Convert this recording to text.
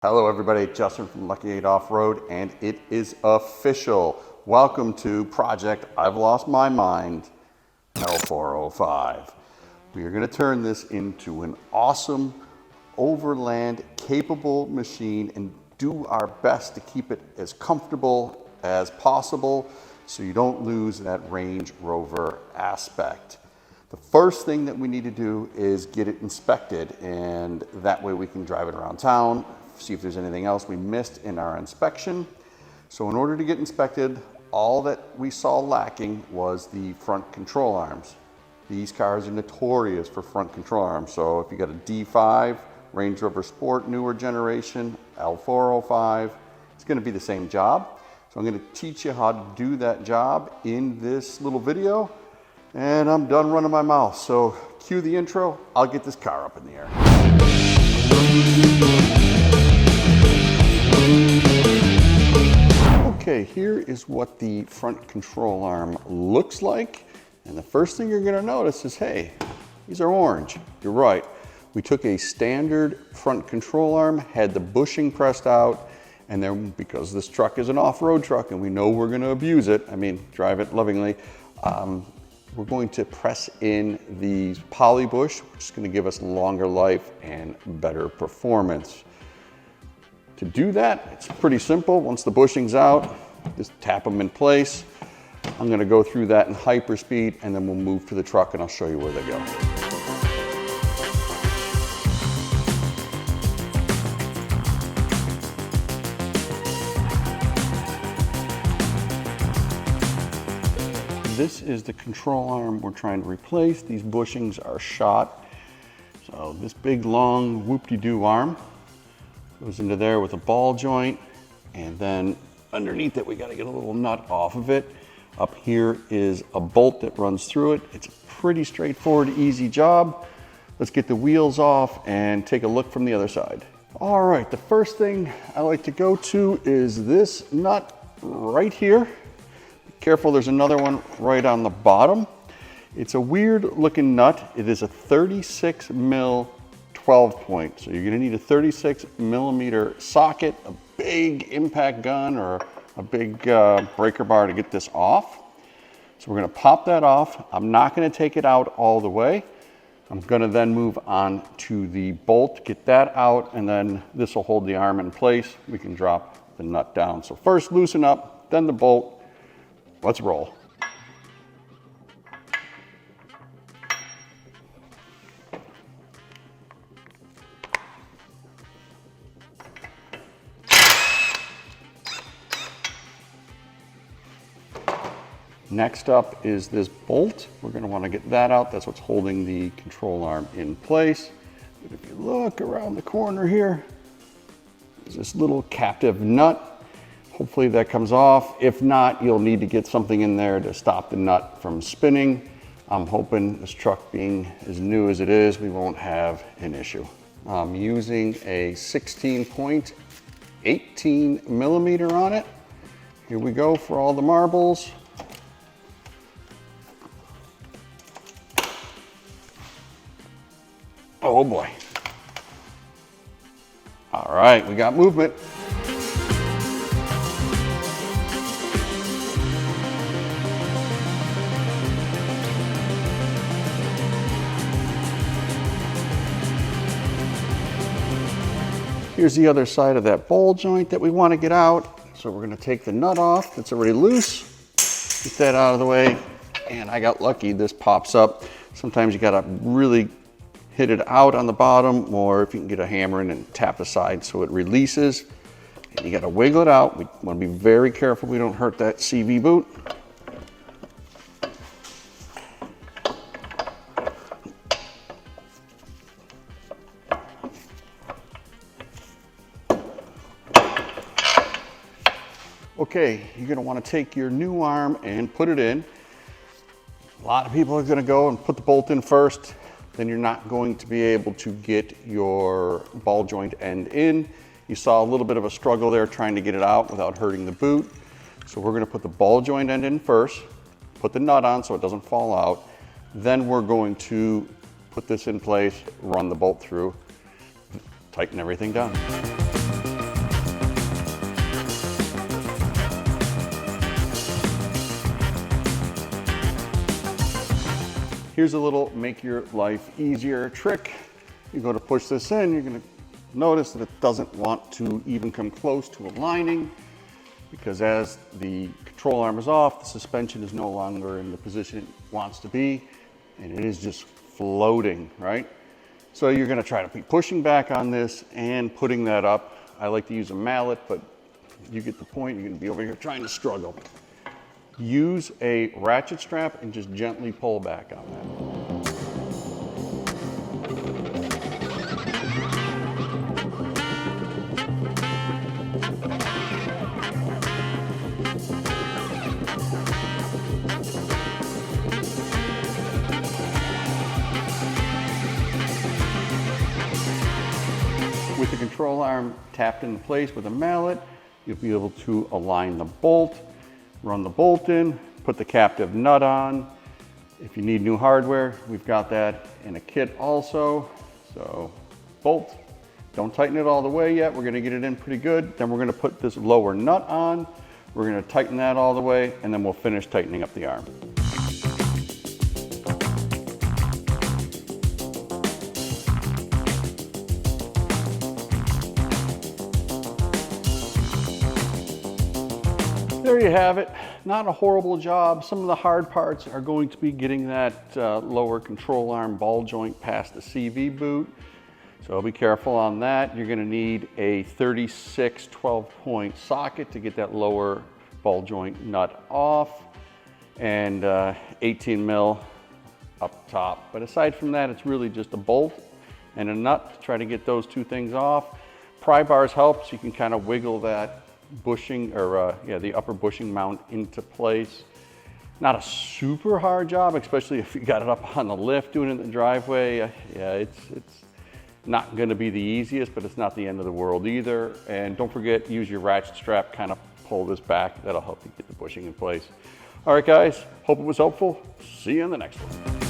Hello everybody, Justin from Lucky 8 Off-Road, and it is official. Welcome to Project I've Lost My Mind, L405. We are going to turn this into an awesome overland capable machine and do our best to keep it as comfortable as possible so you don't lose that Range Rover aspect. The first thing that we need to do is get it inspected, and that way we can drive it around town, see if there's anything else we missed in our inspection. So in order to get inspected, all that we saw lacking was the front control arms. These cars are notorious for front control arms. So if you got a D5, Range Rover Sport, newer generation, L405, it's gonna be the same job. So I'm gonna teach you how to do that job in this little video, and I'm done running my mouth. So cue the intro, I'll get this car up in the air. Okay, here is what the front control arm looks like. And the first thing you're gonna notice is, hey, these are orange. You're right. We took a standard front control arm, had the bushing pressed out, and then because this truck is an off-road truck and we know we're gonna abuse it, I mean, drive it lovingly, we're going to press in the Polybush, which is gonna give us longer life and better performance. To do that, it's pretty simple. Once the bushing's out, just tap them in place. I'm gonna go through that in hyperspeed, and then we'll move to the truck and I'll show you where they go. This is the control arm we're trying to replace. These bushings are shot. So this big, long, whoop-de-doo arm goes into there with a ball joint, and then underneath it we got to get a little nut off of it. Up here is a bolt that runs through it. It's a pretty straightforward, easy job. Let's get the wheels off and take a look from the other side. All right, the first thing I like to go to is this nut right here. Be careful, there's another one right on the bottom. It's a weird looking nut. It is a 36 mil 12 point. So you're gonna need a 36 millimeter socket, a big impact gun, or a big breaker bar to get this off. So we're gonna pop that off. I'm not gonna take it out all the way. I'm gonna then move on to the bolt, get that out, and then this will hold the arm in place. We can drop the nut down. So first loosen up, then the bolt. Let's roll. Next up is this bolt. We're going to want to get that out. That's what's holding the control arm in place. But if you look around the corner here, there's this little captive nut. Hopefully that comes off. If not, you'll need to get something in there to stop the nut from spinning. I'm hoping this truck being as new as it is, we won't have an issue. I'm using a 16.18 millimeter on it. Here we go for all the marbles. Oh boy. All right, we got movement. Here's the other side of that ball joint that we want to get out. So we're going to take the nut off that's already loose, get that out of the way, and I got lucky, this pops up. Sometimes you got to really hit it out on the bottom, or if you can get a hammer in and tap the side so it releases. And you got to wiggle it out. We want to be very careful we don't hurt that CV boot. Okay, you're going to want to take your new arm and put it in. A lot of people are going to go and put the bolt in first. Then you're not going to be able to get your ball joint end in. You saw a little bit of a struggle there trying to get it out without hurting the boot. So we're going to put the ball joint end in first, put the nut on so it doesn't fall out. Then we're going to put this in place, run the bolt through, tighten everything down. Here's a little make your life easier trick. You go to push this in, you're gonna notice that it doesn't want to even come close to aligning, because as the control arm is off, the suspension is no longer in the position it wants to be, and it is just floating, right? So you're gonna try to be pushing back on this and putting that up. I like to use a mallet, but you get the point. You're gonna be over here trying to struggle. Use a ratchet strap and just gently pull back on that. With the control arm tapped into place with a mallet, you'll be able to align the bolt, run the bolt in, put the captive nut on. If you need new hardware, we've got that in a kit also. So bolt, don't tighten it all the way yet. We're gonna get it in pretty good. Then we're gonna put this lower nut on. We're gonna tighten that all the way, and then we'll finish tightening up the arm. There you have it. Not a horrible job. Some of the hard parts are going to be getting that lower control arm ball joint past the CV boot. So be careful on that. You're gonna need a 36 12-point socket to get that lower ball joint nut off, and 18 mil up top. But aside from that, it's really just a bolt and a nut to try to get those two things off. Pry bars helps. You can kind of wiggle that bushing, or the upper bushing mount into place. Not a super hard job, especially if you got it up on the lift, doing it in the driveway. Yeah, it's not gonna be the easiest, but it's not the end of the world either. And don't forget, use your ratchet strap, kind of pull this back. That'll help you get the bushing in place. All right, guys, hope it was helpful. See you in the next one.